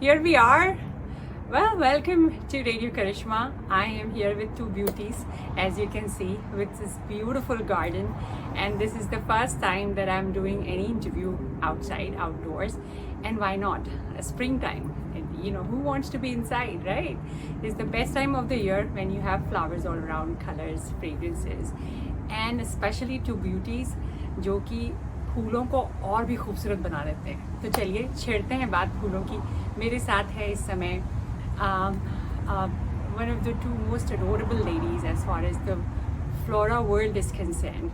here we are. Well, welcome to Radio Karishm. I am here with two beauties, as you can see, with this beautiful garden. And this is the first time that I'm doing any interview outside, outdoors. And why not? Springtime. And who wants to be inside, right? It's the best time of the year when you have flowers all around, colors, fragrances. And especially two beauties, जो कि फूलों को और भी खूबसूरत बना देते हैं. तो चलिए छेड़ते हैं बात फूलों की. मेरे साथ है इस समय one of the two most adorable ladies as far as the flora world is concerned.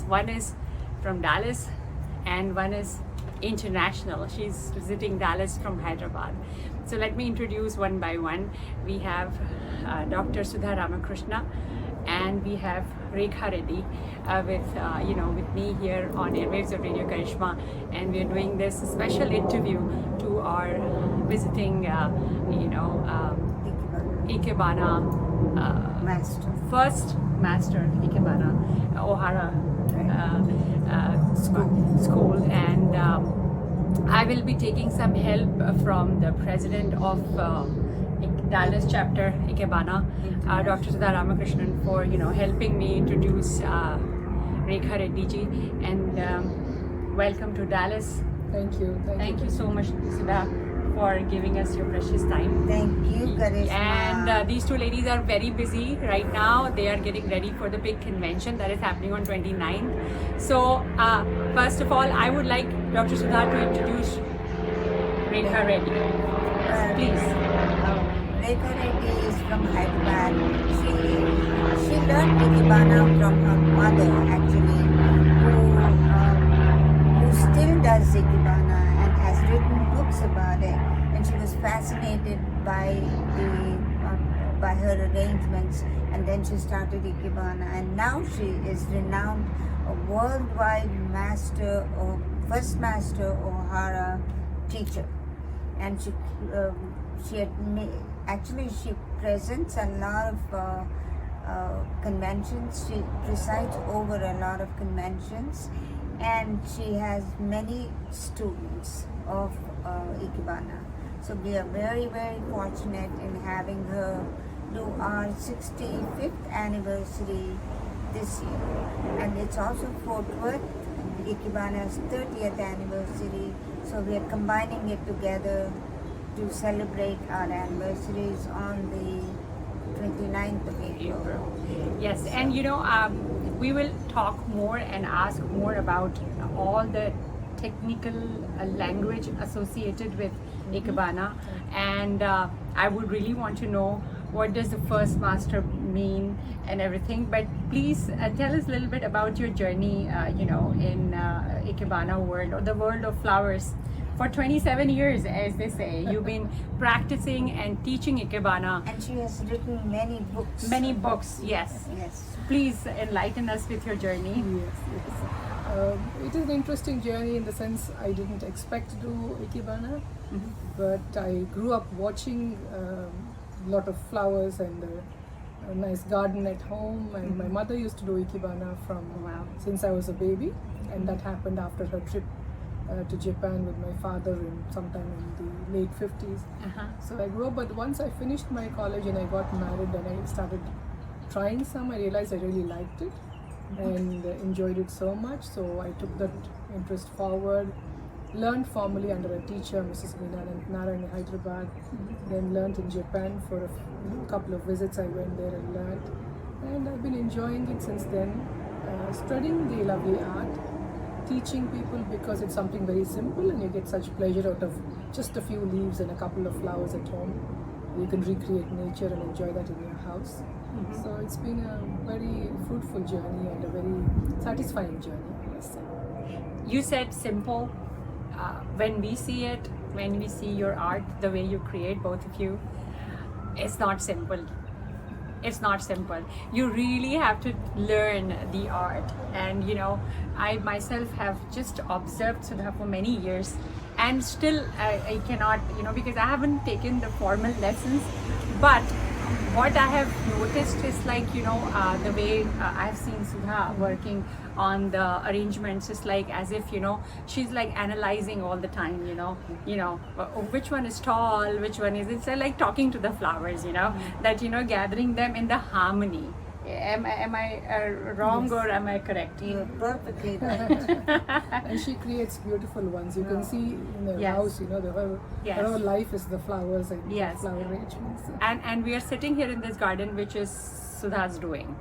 One is from Dallas and one is international. She's visiting Dallas from Hyderabad. So let me introduce one by one. We have Dr. Sudha Ramakrishna and we have Rekha Reddy with me here on airwaves of Radio Karishm, and we're doing this special interview to our visiting Ikebana first master Ikebana hara school, and I will be taking some help from the president of Dallas chapter Ikebana, Dr. Sudha Ramakrishna, for helping me introduce Rekha Reddy ji, and welcome to Dallas. Thank you. Thank you so much, Sudha, for giving us your precious time. Thank you, Karisma. And these two ladies are very busy right now. They are getting ready for the big convention that is happening on 29th. So first of all, I would like Dr. Sudha to introduce Rekha Reddy. Please. Rekha Reddy is from Hyderabad. She learned Ikebana from her mother, actually, who still does Ikebana and has written books about it. And she was fascinated by her arrangements, and then she started Ikebana. And now she is renowned, a worldwide master or first master or hara teacher. And she presents a lot of conventions. She presides over a lot of conventions, and she has many students of Ikebana. So we are very, very fortunate in having her do our 65th anniversary this year. And it's also Fort Worth, Ikebana's 30th anniversary. So we are combining it together to celebrate our anniversaries on the 29th of April. Yes, and we will talk more and ask more about all the technical language associated with Ikebana, and I would really want to know what does the first master mean and everything. But please tell us a little bit about your journey in Ikebana world, or the world of flowers. For 27 years, as they say, you've been practicing and teaching Ikebana. And she has written many books. Many books, yes. Yes. Please enlighten us with your journey. Yes. It is an interesting journey in the sense I didn't expect to do Ikebana, but I grew up watching a lot of flowers and a nice garden at home. And my mother used to do Ikebana since I was a baby, and that happened after her trip to Japan with my father sometime in the late 50s. So I grew up, but once I finished my college and I got married and I started trying some, I realized I really liked it and enjoyed it so much. So I took that interest forward, learned formally under a teacher, Mrs. Mishrana in Hyderabad, then learned in Japan for a couple of visits. I went there and learned, and I've been enjoying it since then, studying the lovely art, teaching people, because it's something very simple and you get such pleasure out of just a few leaves and a couple of flowers at home. You can recreate nature and enjoy that in your house. So it's been a very fruitful journey and a very satisfying journey, I must say. You said simple. When we see it, when we see your art, the way you create, both of you, it's not simple. It's not simple. You really have to learn the art. And I myself have just observed Sudha for many years, and still I cannot, because I haven't taken the formal lessons. But what I have noticed is the way I've seen Sudha working on the arrangements. It's like as if, she's like analyzing all the time, which one is tall, which one is, it's like talking to the flowers, that, gathering them in the harmony. Am I wrong, Yes. or am I correct? You're perfectly right. And she creates beautiful ones. You can see in the Yes. house, her Yes. whole life is the flowers and Yes. flower arrangements. And we are sitting here in this garden, which is Sudha's doing,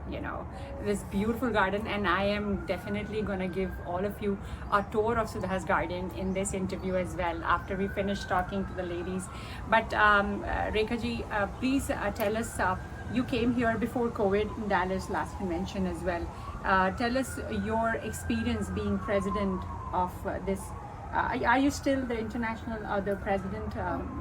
this beautiful garden, and I am definitely going to give all of you a tour of Sudha's garden in this interview as well after we finish talking to the ladies. But Rekha ji, please tell us, you came here before COVID in Dallas last convention as well. Tell us your experience being president of this. Are you still the international, the president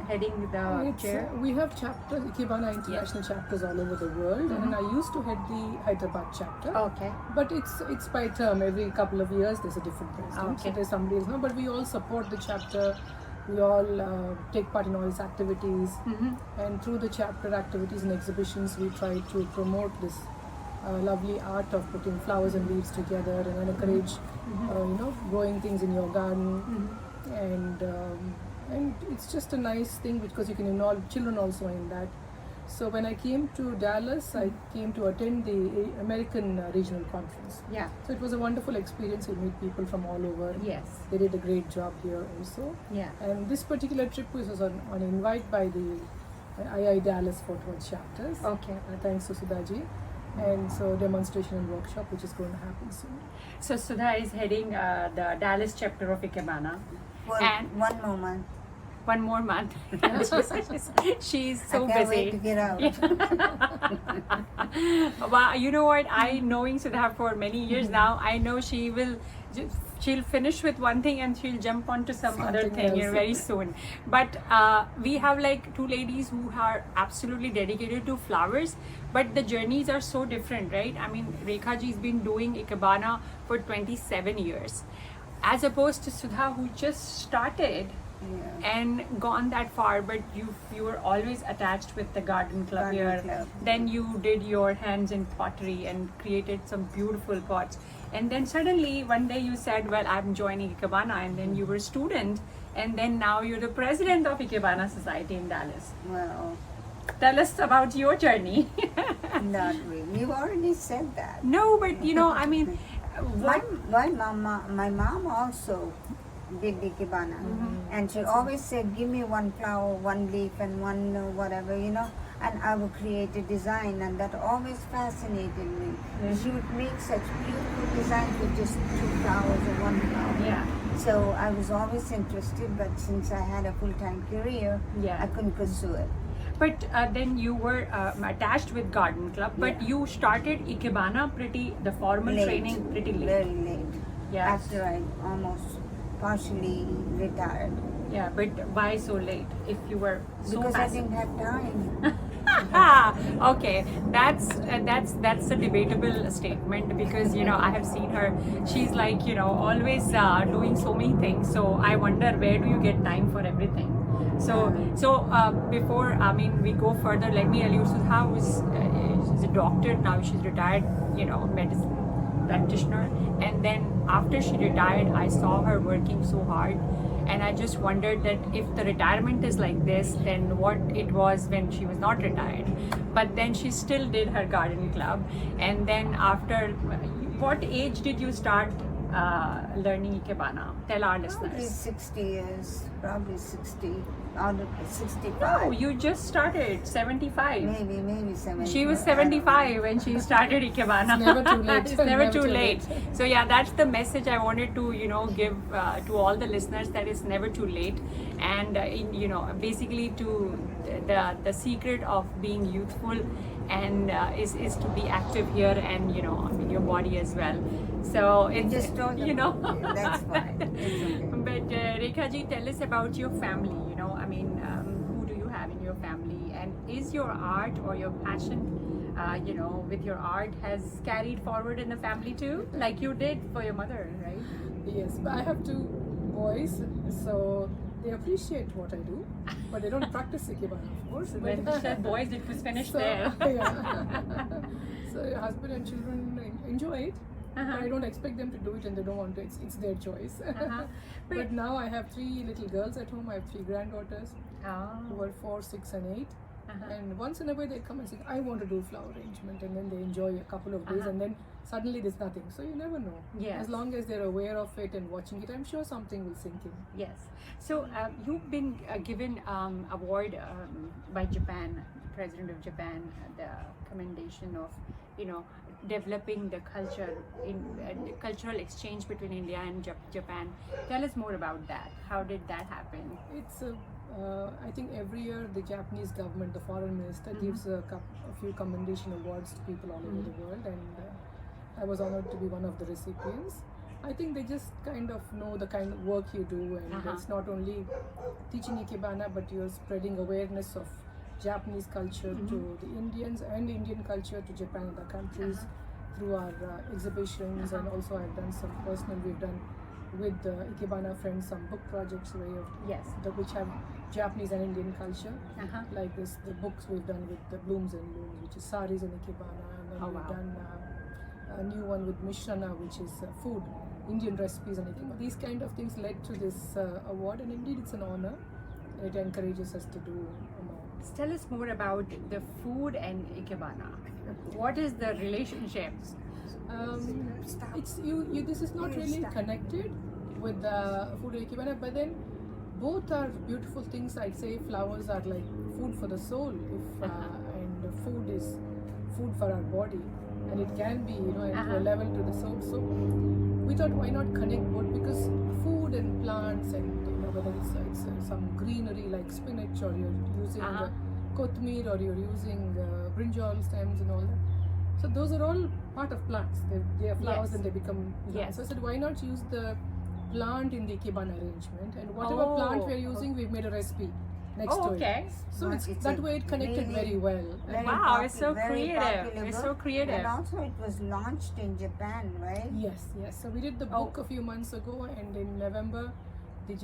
heading the chair? We have chapters, Ikebana international chapters all over the world, and I used to head the Hyderabad chapter. Okay. But it's by term. Every couple of years there's a different president. Okay. So there's somebody else now. But we all support the chapter. We all take part in all its activities, and through the chapter activities and exhibitions, we try to promote this lovely art of putting flowers and leaves together and encourage, growing things in your garden, and it's just a nice thing because you can involve children also in that. So when I came to Dallas, I came to attend the American Regional Conference. Yeah. So it was a wonderful experience. You meet people from all over. Yes. They did a great job here also. Yeah. And this particular trip was on invite by the II Dallas Fort Worth chapters. Okay. Thanks to Sudhaji. And so demonstration and workshop which is going to happen soon. So Sudha is heading the Dallas chapter of Ikebana. For And- one moment. One more month. She's so I can't busy. wait to get out. Well, you know what? Knowing Sudha for many years now, I know she'll finish with one thing and she'll jump onto some other Something thing else. very soon. But we have like two ladies who are absolutely dedicated to flowers, but the journeys are so different, right? I mean, Rekha ji's been doing Ikebana for 27 years, as opposed to Sudha, who just started and gone that far, but you were always attached with the garden club Garden here. club. Then you did your hands in pottery and created some beautiful pots, and then suddenly one day you said, well, I'm joining Ikebana, and then you were a student, and then now you're the president of Ikebana Society in Dallas. Well, Tell us about your journey. not really. You already said that. No, but I mean, what? My mom also did Ikebana, and she always said, give me one flower, one leaf, and one whatever, and I would create a design, and that always fascinated me. She would make such beautiful designs with just two flowers or one flower. Yeah. So I was always interested, but since I had a full-time career, Yeah. I couldn't pursue it. But then you were attached with Garden Club, but Yeah. you started Ikebana the formal Late. training pretty late. Very late. Yeah. After I almost partially retired. Yeah, but why so late? If you were so Because I passive. didn't have time. Okay, that's a debatable statement because I have seen her. She's like always doing so many things. So I wonder, where do you get time for everything? So before we go further, let me allude. Sudha she's a doctor now. She's retired, medicine practitioner, and then after she retired, I saw her working so hard. And I just wondered that if the retirement is like this, then what it was when she was not retired. But then she still did her garden club. And then after, what age did you start learning Ikebana? Tell our Probably listeners. 60 years, probably 60, out of 65. No, you just started 75. Maybe 70. She was 75 when she started Ikebana. It's never too late. It's never too late. So yeah, that's the message I wanted to give to all the listeners, that it's never too late. And basically to the secret of being youthful and is to be active here and your body as well. So it's Just told them. That's fine. It's okay. But Rekha ji, tell us about your family. Who do you have in your family, and is your art or your passion, with your art, has carried forward in the family too, like you did for your mother, right? Yes, but I have 2 boys, so they appreciate what I do, but they don't practice Ikebana, of course. So when she said boys, it was finished So, there. yeah. So your husband and children enjoy it, I don't expect them to do it, and they don't want to. It's their choice. But now I have 3 little girls at home. I have 3 granddaughters who are 4, 6, and 8. And once in a while they come and say, I want to do flower arrangement, and then they enjoy a couple of days, and then suddenly there's nothing. So you never know. Yes. As long as they're aware of it and watching it, I'm sure something will sink in. Yes. So you've been given award by Japan, the President of Japan, the commendation of, developing the culture in the cultural exchange between India and Japan. Tell us more about that. How did that happen? It's I think every year the Japanese government, the foreign minister, gives a few commendation awards to people all over the world, and I was honored to be one of the recipients. I think they just kind of know the kind of work you do, and it's not only teaching Ikebana, but you're spreading awareness of Japanese culture to the Indians and Indian culture to Japan and other countries through our exhibitions, and also I've done some personal, we've done with the Ikebana friends some book projects which have Japanese and Indian culture, like the books we've done with the Blooms and Looms, which is saris and Ikebana, and then we've done a new one with Mishrana, which is food, Indian recipes and Ikebana. These kind of things led to this award, and indeed it's an honor. It encourages us to do more. Tell us more about the food and Ikebana. What is the relationship? It's you. This is not really connected with the food of Ikebana, but then both are beautiful things. I'd say flowers are like food for the soul, and food is food for our body, and it can be, to a level to the soul. So we thought, why not connect both? Because food and plants, and whether it's some greenery like spinach, or you're using kothmeer, or you're using brinjal stems and all that. So those are all part of plants. They are flowers and they become plants. So I said, why not use the plant in the Ikebana arrangement, and whatever plant we're using, we've made a recipe next to it. So it's that way it connected very well. Wow, it's so creative. It's so creative. And also it was launched in Japan, right? Yes. So we did the book a few months ago, and in November, the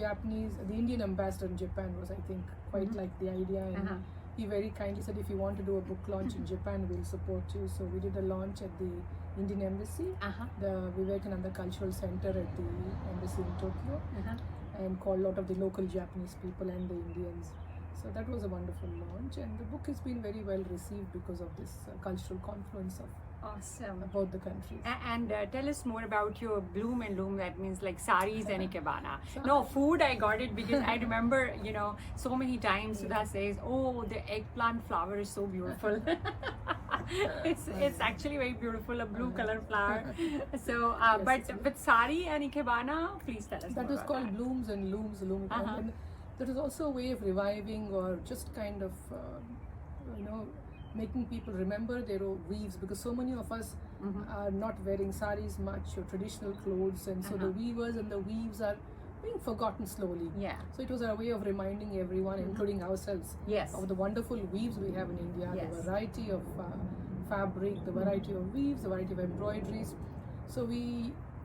Indian ambassador in Japan was, I think, quite liked the idea, and he very kindly said, if you want to do a book launch in Japan, we'll support you. So we did a launch at the Indian Embassy, the Vivekananda Cultural Center at the Embassy in Tokyo, and called a lot of the local Japanese people and the Indians. So that was a wonderful launch, and the book has been very well received because of this cultural confluence of both the countries. And tell us more about your bloom and loom. That means like saris and Ikebana. No, food, I got it because I remember, so many times Sudha says, oh, the eggplant flower is so beautiful. It's actually very beautiful, a blue color flower. So, but with sari and Ikebana, please tell us that more was about called that. Blooms and Looms. And that is also a way of reviving, or just kind of, making people remember their own weaves, because so many of us are not wearing saris much, or traditional clothes, and so the weavers and the weaves are being forgotten slowly. So it was a way of reminding everyone, including ourselves, of the wonderful weaves we have in India, the variety of fabric, the variety of weaves, the variety of embroideries. So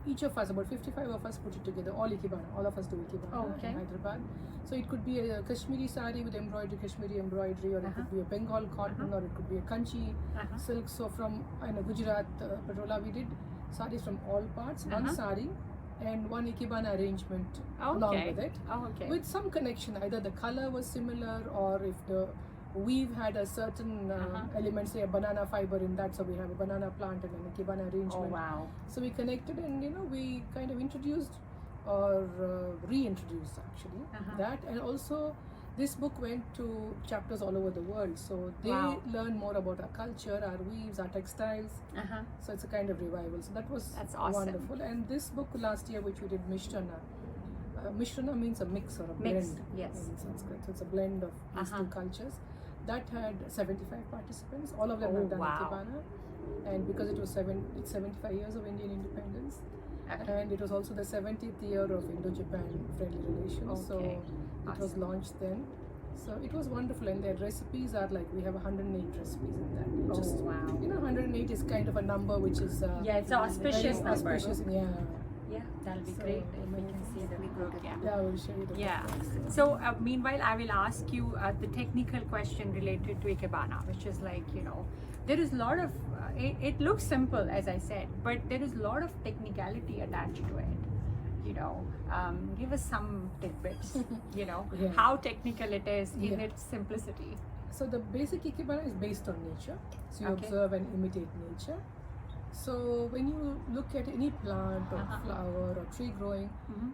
each of us, about 55 of us, put it together, all Ikebana, all of us do Ikebana in Hyderabad. So it could be a Kashmiri sari with Kashmiri embroidery, or it could be a Bengal cotton, or it could be a Kanchi silk. So from Gujarat, Patola, we did saris from all parts, one sari and one Ikebana arrangement along with it, with some connection. Either the color was similar, or if the weave had a certain element, say a banana fiber in that, so we have a banana plant and an Ikebana arrangement. So we connected, and we kind of introduced or reintroduced actually that, and also this book went to chapters all over the world, so they learn more about our culture, our weaves, our textiles. So it's a kind of revival. So that's awesome. Wonderful. And this book last year, which we did, Mishrana. Mishrana means a mix or a blend in Sanskrit. So it's a blend of these two cultures. That had 75 participants. All of them have done Ikebana, and because it was it's 75 years of Indian independence, and it was also the 70th year of Indo-Japan friendly relations. So it was launched then. So it was wonderful, and their recipes are like, we have 108 recipes in that. 108 is kind of a number which is it's an auspicious number. Yeah, that'll be great if we can see the book. Yeah, we'll show you the book. So meanwhile, I will ask you the technical question related to Ikebana, which is like, there is a lot of it looks simple, as I said, but there is a lot of technicality attached to it. Give us some tidbits. Yeah. How technical it is in Yeah. its simplicity. So the basic Ikebana is based on nature. So you Okay. observe and imitate nature. So when you look at any plant or flower or tree growing,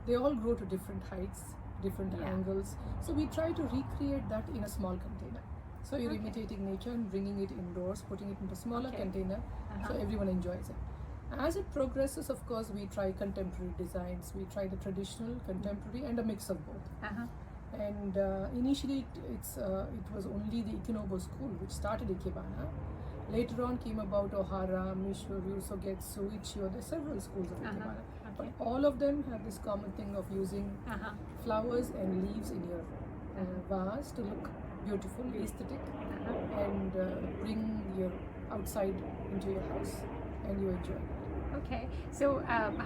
they all grow to different heights, different Yeah. angles. So we try to recreate that in a small container. So you're imitating nature and bringing it indoors, putting it into a smaller Okay. container, so everyone enjoys it. As it progresses, of course, we try contemporary designs. We try the traditional, contemporary, and a mix of both. And initially, it was only the Ikenobo school which started Ikebana. Later on came about Hara, Mishrana, Sogetsu, Ichio. There are several schools of Ikebana. But all of them have this common thing of using flowers and leaves in your vase to look beautiful, aesthetic, and bring your outside into your house, and you enjoy it. Okay, so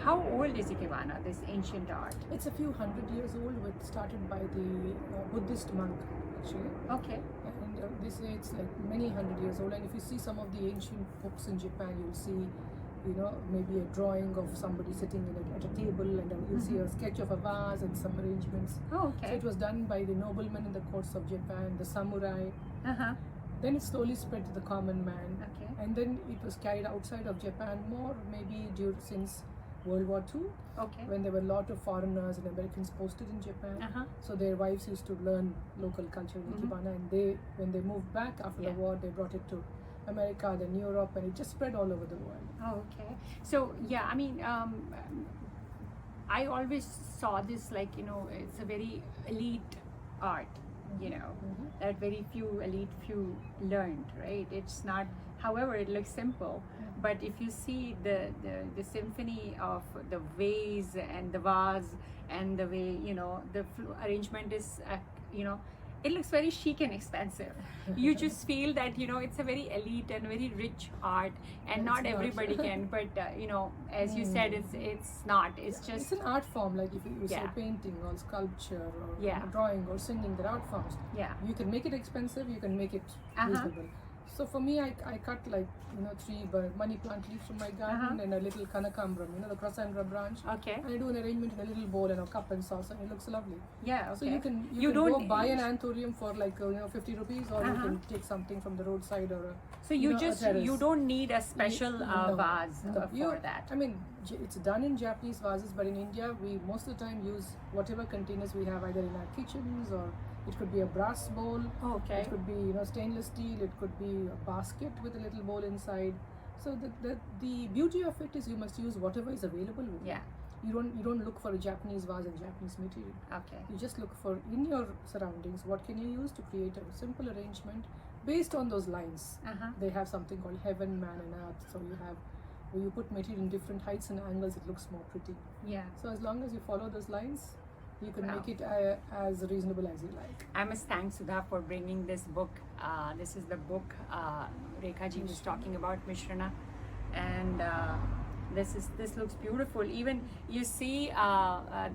how old is Ikebana, this ancient art? It's a few hundred years old. It started by the Buddhist monk, actually. Okay. And they say it's like many hundred years old. And if you see some of the ancient books in Japan, you'll see, maybe a drawing of somebody sitting at a table, and you'll see a sketch of a vase and some arrangements. Oh, okay. So it was done by the noblemen in the courts of Japan, the samurai. Then it slowly spread to the common man. Okay. And then it was carried outside of Japan more, maybe since World War II, Okay. when there were a lot of foreigners and Americans posted in Japan. So their wives used to learn local culture in Ikebana, and when they moved back after the war, they brought it to America, then Europe, and it just spread all over the world. Oh, okay. So yeah, I mean, I always saw this like it's a very elite art. That very few learned, right? It's not, however, it looks simple, but if you see the symphony of the vase and the vase and the way the arrangement is it looks very chic and expensive. You just feel that it's a very elite and very rich art, and not everybody can. But as you said, it's not. It's just It's an art form, like if you say Yeah. painting or sculpture or Yeah. drawing or singing, they're art forms. Yeah. You can make it expensive, you can make it reasonable. So for me, I cut like 3 money plant leaves from my garden and a little kanakambram, the chrysanthemum branch. Okay. And I do an arrangement in a little bowl and a cup and saucer, and it looks lovely. Yeah. Okay. So you can don't go buy an anthurium for like 50 rupees, or you can take something from the roadside or a, So you a just terrace. you don't need a special No, vase no. for that. I mean, it's done in Japanese vases, but in India, we most of the time use whatever containers we have, either in our kitchens, or it could be a brass bowl. Okay. It could be stainless steel. It could be a basket with a little bowl inside. So the beauty of it is you must use whatever is available with Yeah. you. You don't look for a Japanese vase and Japanese material. Okay. You just look for, in your surroundings, what can you use to create a simple arrangement based on those lines. They have something called heaven, man and earth. So you put material in different heights and angles, it looks more pretty. Yeah. So as long as you follow those lines, you can Wow. make it as reasonable as you like. I must thank Sudha for bringing this book. This is the book Rekha ji was talking about, Mishrana, and this looks beautiful. Even you see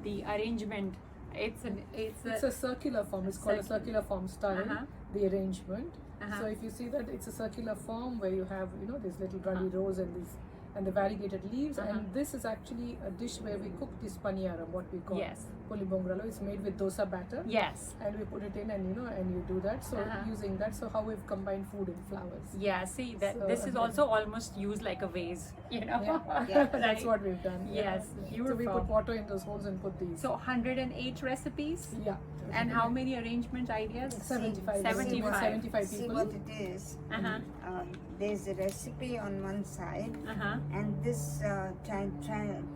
the arrangement. It's a circular form. It's called a circular form style. The arrangement. So if you see that, it's a circular form where you have these little ruddy rows and the variegated leaves, and this is actually a dish where we cook this paniyaram, what we call Yes. polibongralo. It's made with dosa batter. Yes. And we put it in, and and you do that. So using that, so how we've combined food and flowers. Yeah. See that So, this is also almost used like a vase. Yeah, that's Right? what we've done. Yes, So we beautiful. put water in those holes and put these. So 108 recipes. Yeah. And how many arrangement ideas? 75. 75. 75 See people. what it is. There's a recipe on one side, and this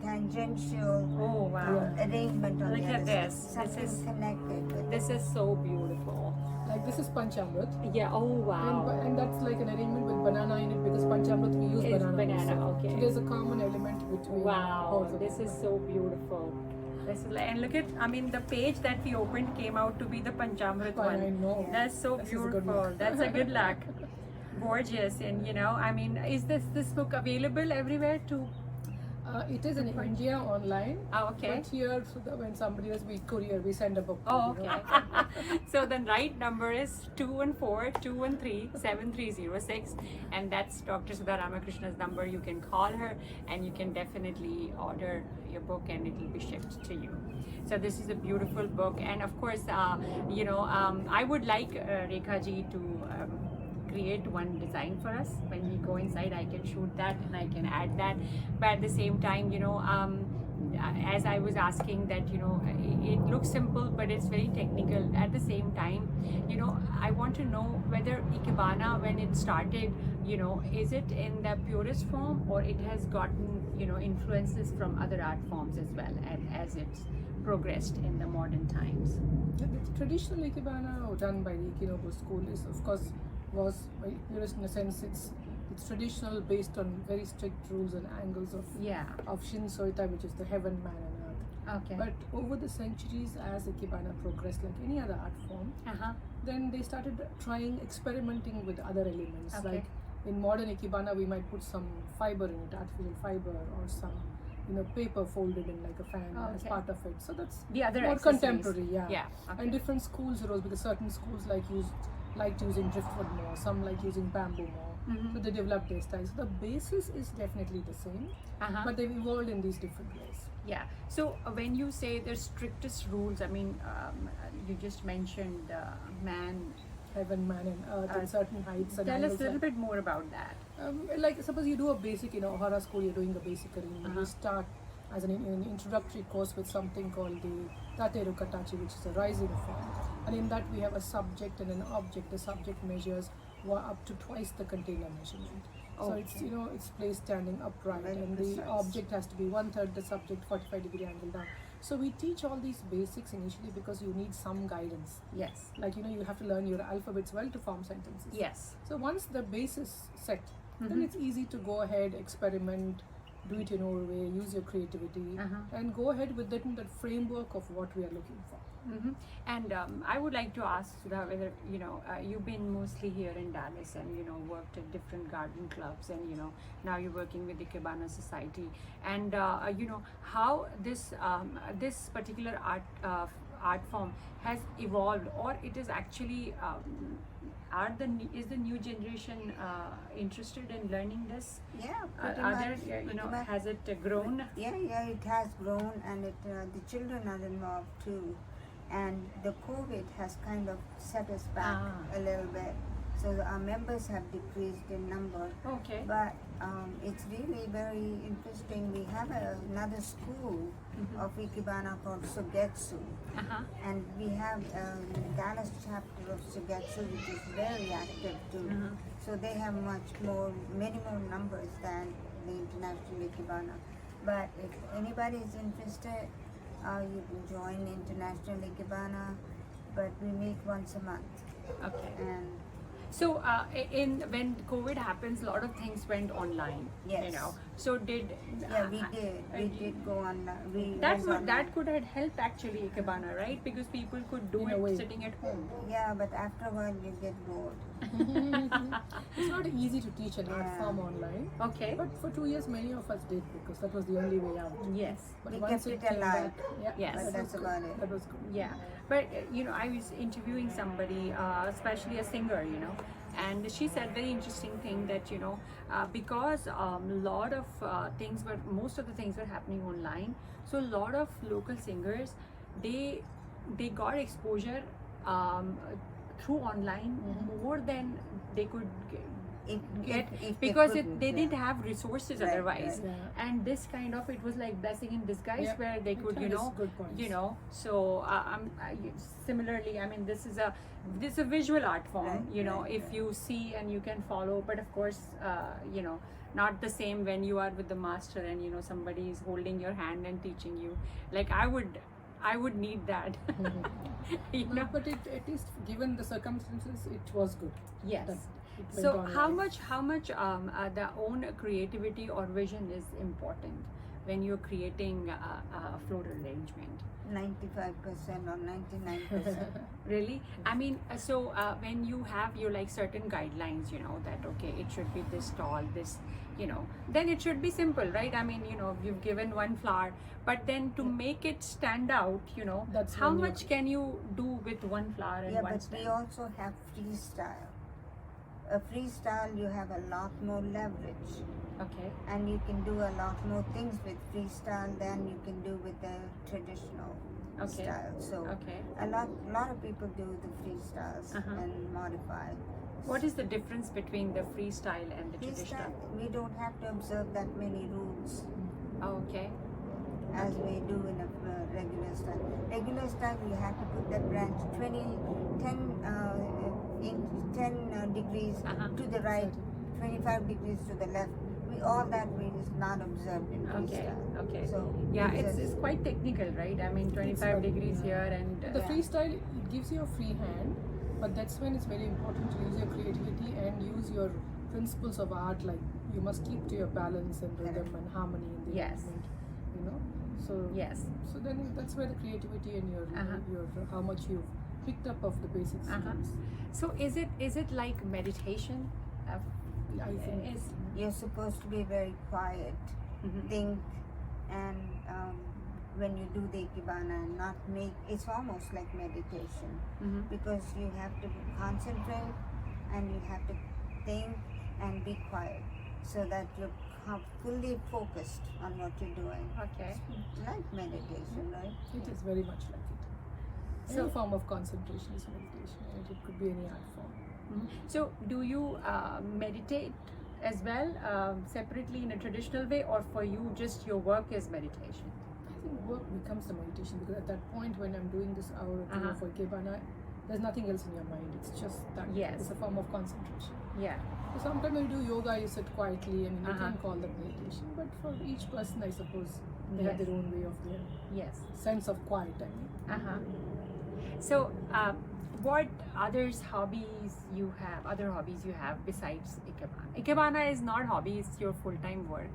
tangential Oh wow. arrangement on Look the at other this. side. This Something is- connected with This is so beautiful. Like this is panchamrit. Yeah. Oh wow. And that's like an arrangement with banana in it, because panchamrit we use It's banana. banana, also. okay. So there's a common element between Wow, both of this them. is so beautiful. This is and look at, I mean, the page that we opened came out to be the Panchamrit I one. know. That's so This is a good beautiful. luck. That's a good luck. Gorgeous. And I mean, is this book available everywhere too? It is in India online. Oh, okay. But here, so that when somebody does we courier, we send a book. Oh, you okay. know. So the right number is 214-213-7306, and that's Dr. Sudha Ramakrishna's number. You can call her and you can definitely order your book and it will be shipped to you. So this is a beautiful book, and of course, I would like Rekha ji to create one design for us. When we go inside, I can shoot that and I can add that. But at the same time, as I was asking that, it looks simple, but it's very technical. At the same time, I want to know whether Ikebana, when it started, is it in the purest form, or it has gotten, influences from other art forms as well, as it's progressed in the modern times. The traditional Ikebana done by the Ikenobu school is, of course, was purist in a sense. It's traditional, based on very strict rules and angles of Shinsoita, which is the heaven, man, and earth. Okay. But over the centuries, as Ikebana progressed, like any other art form, then they started experimenting with other elements. Okay. Like in modern Ikebana, we might put some fiber in it, artificial fiber, or some paper folded in like a fan as part of it. So that's the other more accessories. contemporary, Okay. And different schools arose, because certain schools liked using driftwood more, some like using bamboo more. So they developed their styles. So the basis is definitely the same, but they've evolved in these different ways. Yeah. So when you say the strictest rules, I mean, you just mentioned Heaven, man, and earth at certain heights. And tell us a little bit more about that. Like suppose you do a basic, hara school, you're doing a basic arrangement. You start as an introductory course with something called the Tateru Katachi, which is a rising form. And in that we have a subject and an object. The subject measures up to twice the container measurement. So it's it's placed standing upright, and the object has to be 1/3 the subject, 45-degree angle down. So we teach all these basics initially because you need some guidance. Yes. Like you have to learn your alphabets well to form sentences. Yes. So once the base is set, then it's easy to go ahead, experiment, do it in your way, use your creativity, and go ahead with that framework of what we are looking for. And I would like to ask Sudha whether you've been mostly here in Dallas and worked at different garden clubs, and now you're working with the Ikebana Society, and how this particular art form has evolved, or it is actually is the new generation interested in learning this? Yeah, has it grown? Yeah, it has grown, and the children are involved too. And the COVID has kind of set us back a little bit. So our members have decreased in number. Okay. But it's really very interesting. We have another school of Ikebana called Sugetsu. And we have a Dallas chapter of Sugetsu, which is very active too. So they have many more numbers than the International Ikebana. But if anybody is interested, you can join International Ikebana, but we meet once a month. Okay. And so when COVID happens, a lot of things went online. Yes. So did we did go on. That could have helped actually Ikebana, right? Because people could do it sitting at home. Yeah, but after a while you get bored. It's not easy to teach an art form online. Okay. But for 2 years, many of us did, because that was the only way out. Yes. But we kept it alive. Yes. That's about it. That was good. Yeah. But I was interviewing somebody, especially a singer, and she said very interesting thing that because most of the things were happening online, so a lot of local singers they got exposure through online more than they could get because they didn't have resources otherwise. Yeah. And this kind of, it was like blessing in disguise, where they could good so similarly, I mean, this is a visual art form, if you see and you can follow, but of course not the same when you are with the master and somebody is holding your hand and teaching you. Like I would need that. But at least given the circumstances, it was good. Yes. So how much the own creativity or vision is important when you're creating a floral arrangement? 95% or 99%. Really? I mean, when you have your like certain guidelines, that okay, it should be this tall, this, then it should be simple, right? I mean, you've given one flower, but then to make it stand out, That's how when you- much can you do with one flower and Yeah, one but stem? we also have freestyle. A freestyle, you have a lot more leverage, Okay. and you can do a lot more things with freestyle than you can do with the traditional Okay. style. So Okay. a lot of people do the freestyles Uh-huh. and modify. What is the difference between the freestyle and the Freestyle, traditional? we don't have to observe that many rules Oh, okay. as we do in a regular style. Regular style, you have to put that branch 10 degrees Uh-huh. to the right, 25 degrees to the left. All that we is not observed in Okay. freestyle. Okay. So Yeah, it's it's quite technical, right? I mean, 25 very- degrees here and The Yeah. freestyle, it gives you a free hand, but that's when it's very important to use your creativity and use your principles of art. Like you must keep to your balance and rhythm and harmony in the Yes. arrangement. So yes. So then that's where the creativity and your how much you've picked up of the basics. comes. So is it like meditation? I think Is you're supposed to be very quiet, Mhm. think, and when you do the Ikebana and not make, it's almost like meditation Mhm. because you have to concentrate and you have to think and be quiet so that you're fully focused on what you're doing. Okay. Like meditation, right? it is very much like it. So- Any form of concentration is meditation, and it could be any art form. Mhm. So do you meditate as well separately in a traditional way, or for you just your work is meditation? I think work becomes the meditation because at that point when I'm doing this hour or two Uh-huh. for Ikebana, there's nothing else in your mind. It's just that. Yes. It's a form of concentration. Yeah. So sometimes when you do yoga, you sit quietly. I mean, you Uh-huh. can't call that meditation, but for each person, I suppose they Yes. have their own way of their Yes. sense of quiet. I mean, Uh-huh. So, what other hobbies you have besides Ikebana? Ikebana is not hobby; it's your full-time work.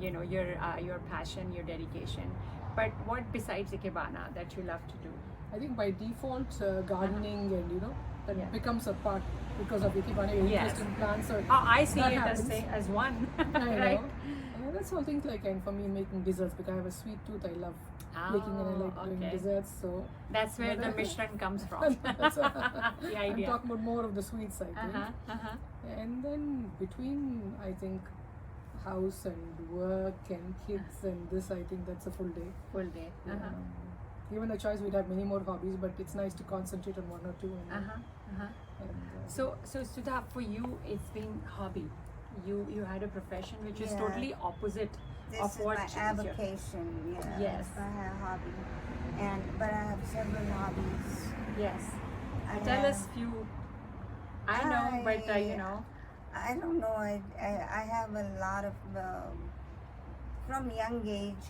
Your passion, your dedication. But what besides Ikebana that you love to do? I think by default, gardening and that Yeah. becomes a part because of Ikebana. Your Yes. interest in plants. So Oh, I see that it happens. as one, I know. right? That's all things like, and for me, making desserts because I have a sweet tooth. I love baking and I like doing okay. desserts. So That's where the Mishrana comes from. That's The I'm idea. talking about more of the sweets, I think. Uh-huh, uh-huh. And then between, I think, house and work and kids and this, I think that's a full day. Full day. Uh-huh. Given a choice, we'd have many more hobbies, but it's nice to concentrate on one or two. And, Uh-huh. Uh-huh. and, So Sudha, for you, it's been hobby. You had a profession which is Yeah. totally opposite This of is what my is your- avocation. Yeah. Yes. I have a hobby, but I have several hobbies. Yes. I Tell have- us few. I know, but I don't know. I have a lot of from young age.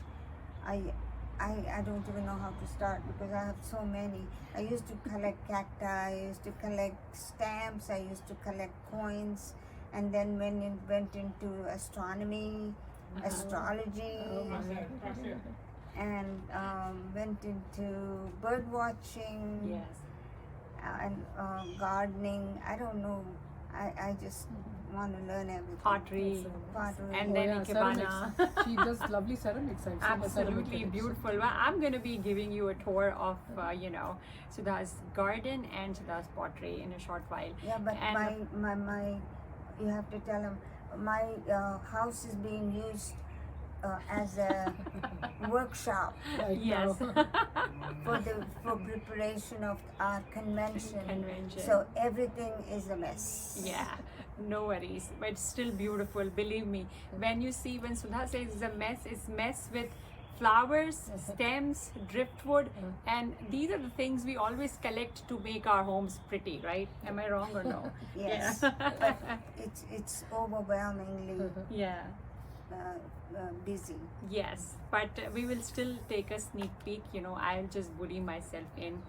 I don't even know how to start because I have so many. I used to collect cacti. I used to collect stamps. I used to collect coins, and then went into astronomy, astrology. Oh my. And went into bird watching yes. and gardening. I don't know. I just want to learn everything. Pottery. Pottery. And then Ikebana. ceramics. She does lovely ceramics. I've seen her ceramic Absolutely collection. beautiful. Well, I'm going to be giving you a tour of, Sudha's garden and Sudha's pottery in a short while. Yeah, but And my you have to tell him my house is being used as a workshop Right Yes. now. for preparation of our convention. Convention. So everything is a mess. Yeah, no worries. But it's still beautiful, believe me. When Sudha says it's mess with flowers, stems, driftwood, and these are the things we always collect to make our homes pretty, right? Am I wrong or no? Yes, Yeah. but it's overwhelmingly Yeah. busy. Yes, but we will still take a sneak peek. I'll just bully myself in.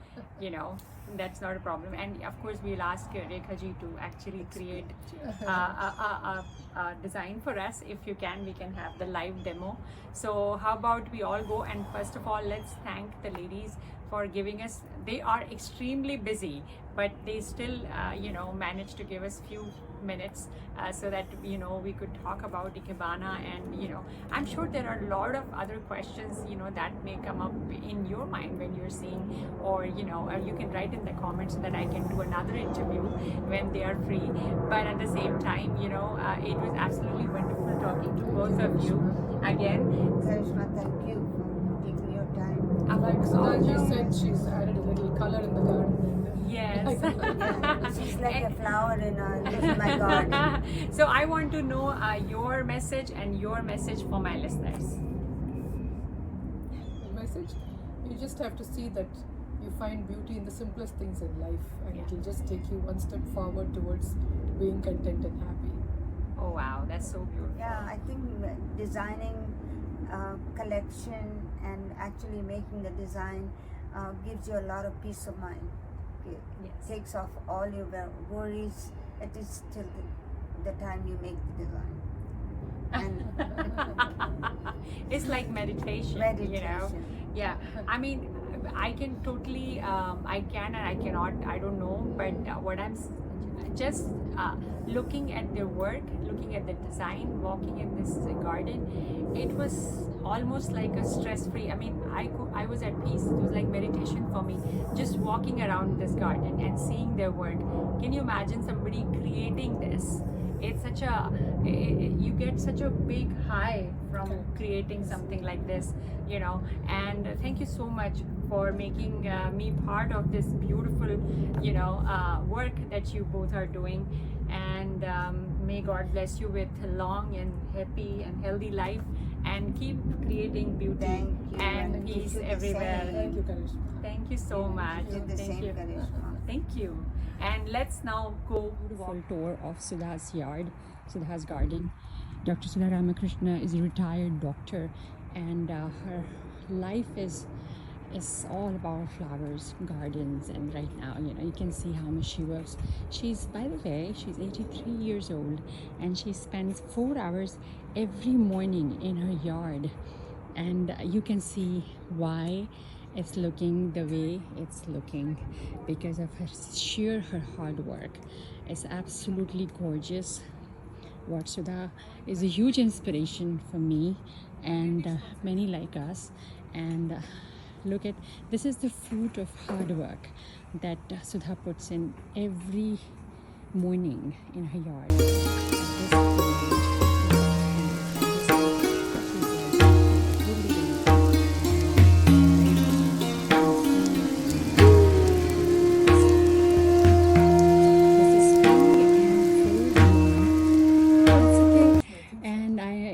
That's not a problem. And of course, we'll ask Rekha ji to actually create a design for us. If you can, we can have the live demo. So how about we all go, and first of all, let's thank the ladies for giving us, they are extremely busy, but they still managed to give us few minutes so that we could talk about Ikebana. And I'm sure there are a lot of other questions that may come up in your mind when you're seeing, or you can write in the comments so that I can do another interview when they are free. But at the same time, it was absolutely wonderful talking to both of you again. Karishma, thank you for taking your time. Like Sudha said, she's added a little color in the garden. Yes. Yeah, she's like a flower in my garden. So I want to know your message and your message for my listeners. The message, you just have to see that you find beauty in the simplest things in life, and it will just take you one step forward towards being content and happy. Oh wow, that's so beautiful. Yeah, I think designing a collection and actually making the design gives you a lot of peace of mind. It Yes. takes off all your worries, at least till the time you make the design. And It's like meditation, meditation. Yeah, I mean, I can totally, I can and I cannot, I don't know, but what I'm just looking at their work, looking at the design, walking in this garden, it was almost like a stress-free. I mean, I was at peace. It was like meditation for me, just walking around this garden and seeing their work. Can you imagine somebody creating this? It's such a, you get such a big high from creating something like this, and thank you so much for making me part of this beautiful, work that you both are doing. And may God bless you with a long and happy and healthy life, and keep creating beauty Thank you. and And peace you the everywhere. same. Thank you, Karishma. Thank you so much. You the Thank same, you. Karishma. Thank you. And let's now go full tour of Sudha's yard, Sudha's garden. Dr. Sudha Ramakrishna is a retired doctor, and her life is all about flowers, gardens, and right now, you can see how much she works. She's, by the way, she's 83 years old, and she spends 4 hours every morning in her yard, and you can see why it's looking the way it's looking, because of her hard work. It's absolutely gorgeous. What Sudha is a huge inspiration for me and many like us. And look at, this is the fruit of hard work that Sudha puts in every morning in her yard. At this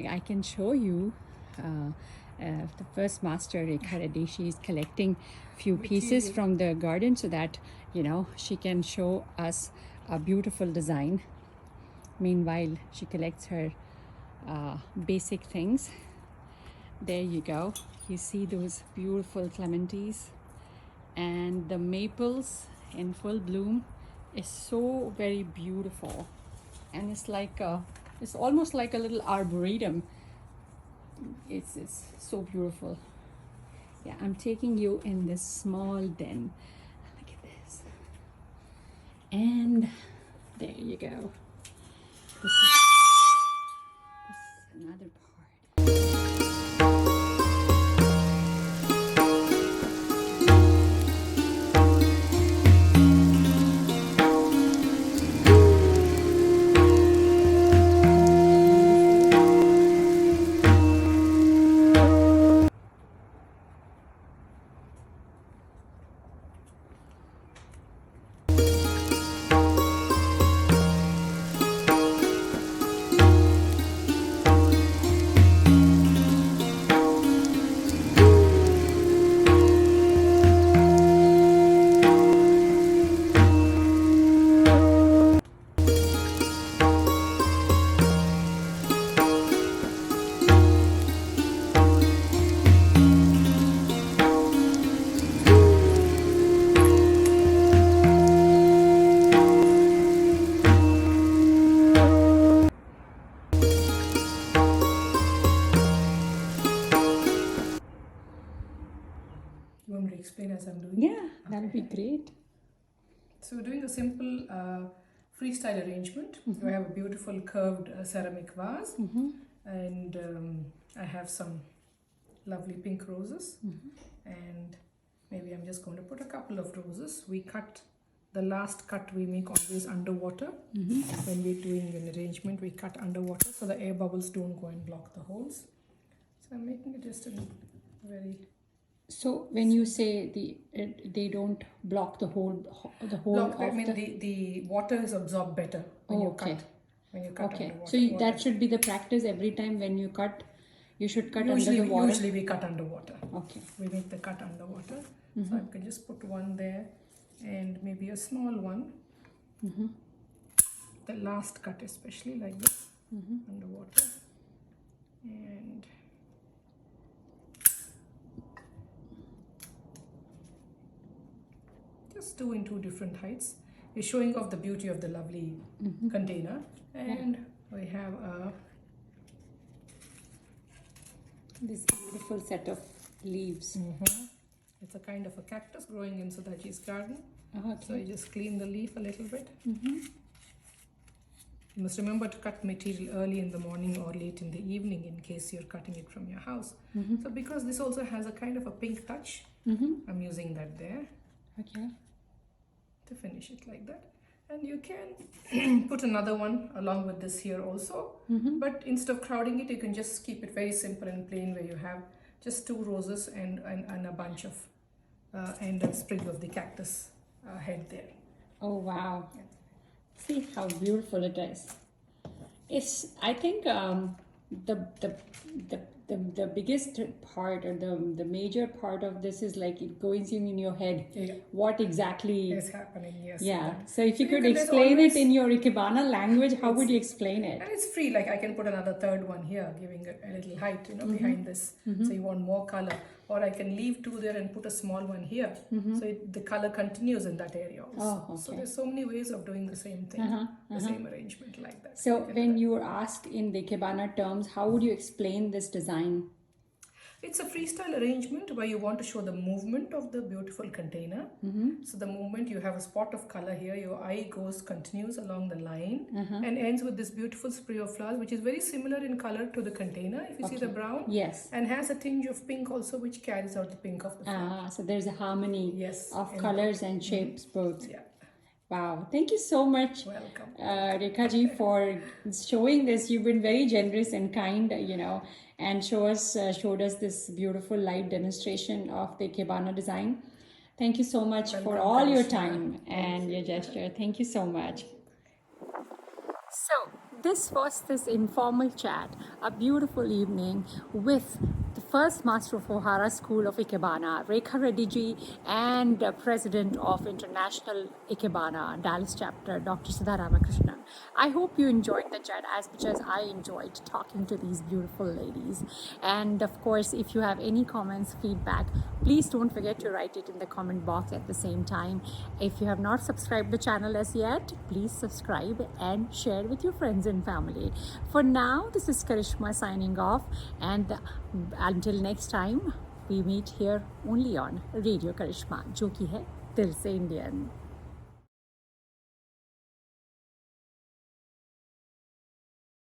I can show you the first master, Rekha Reddy. She's collecting few pieces from the garden so that she can show us a beautiful design. Meanwhile, she collects her basic things. There you go. You see those beautiful clementises, and the maples in full bloom is so very beautiful, and it's like it's almost like a little arboretum. It's so beautiful. Yeah, I'm taking you in this small den. Look at this. And there you go. This is another part. I'm doing? Yeah, that would be great. So we're doing a simple freestyle arrangement. I have a beautiful curved ceramic vase, and I have some lovely pink roses, and maybe I'm just going to put a couple of roses. We cut, the last cut we make always underwater. When we're doing an arrangement, we cut underwater so the air bubbles don't go and block the holes. So I'm making it just a very... So when you say they don't block the whole Block, I mean the water is absorbed better when you cut. When you cut Okay, underwater. so that should be the practice every time when you cut. You should cut under the water. Usually we cut underwater. Okay. We make the cut underwater. So I can just put one there and maybe a small one. The last cut especially like this, underwater. And just two in two different heights. We're showing off the beauty of the lovely container. And we have This beautiful set of leaves. it's a kind of a cactus growing in Sudhaji's garden. Okay. So I just clean the leaf a little bit. You must remember to cut material early in the morning or late in the evening in case you're cutting it from your house. So because this also has a kind of a pink touch, I'm using that there Okay. to finish it like that. And you can put another one along with this here also. But instead of crowding it, you can just keep it very simple and plain where you have just two roses and a bunch of and a sprig of the cactus head there. Oh wow! See how beautiful it is. It's I think the biggest part or the major part of this is like it goes in your head. Yeah. What exactly is happening, yes. Yeah. So if you So could there's explain always- it in your Ikebana language, how would you explain it? And it's free, like I can put another third one here, giving a little height, behind this. So you want more color. Or I can leave two there and put a small one here. So the color continues in that area also. Oh, So okay. there's so many ways of doing the same thing, the same arrangement like that. So You can do when that. you were asked in the Ikebana terms, how would you explain this design? It's a freestyle arrangement where you want to show the movement of the beautiful container. So the movement, you have a spot of color here, your eye continues along the line and ends with this beautiful spray of flowers, which is very similar in color to the container, if you see the brown. Yes. And has a tinge of pink also, which carries out the pink of the flower. So there's a harmony Yes, of in colors and shapes both. Yeah, Wow. Thank you so much, welcome. Rekha ji, for showing this. You've been very generous and kind, and showed us this beautiful live demonstration of the Ikebana design. Thank you so much for Welcome, all your Karishma. time and your gesture. Thank you so much. So this was this informal chat, a beautiful evening with the first master of Hara School of Ikebana, Rekha Reddy ji, and President of International Ikebana Dallas chapter, Dr. Sudha Ramakrishna. I hope you enjoyed the chat as much as I enjoyed talking to these beautiful ladies. And of course, if you have any comments, feedback, please don't forget to write it in the comment box at the same time. If you have not subscribed the channel as yet, please subscribe and share with your friends and family. For now, this is Karishma signing off, and until next time, we meet here only on Radio Karishm, जो कि है दिल से Indian.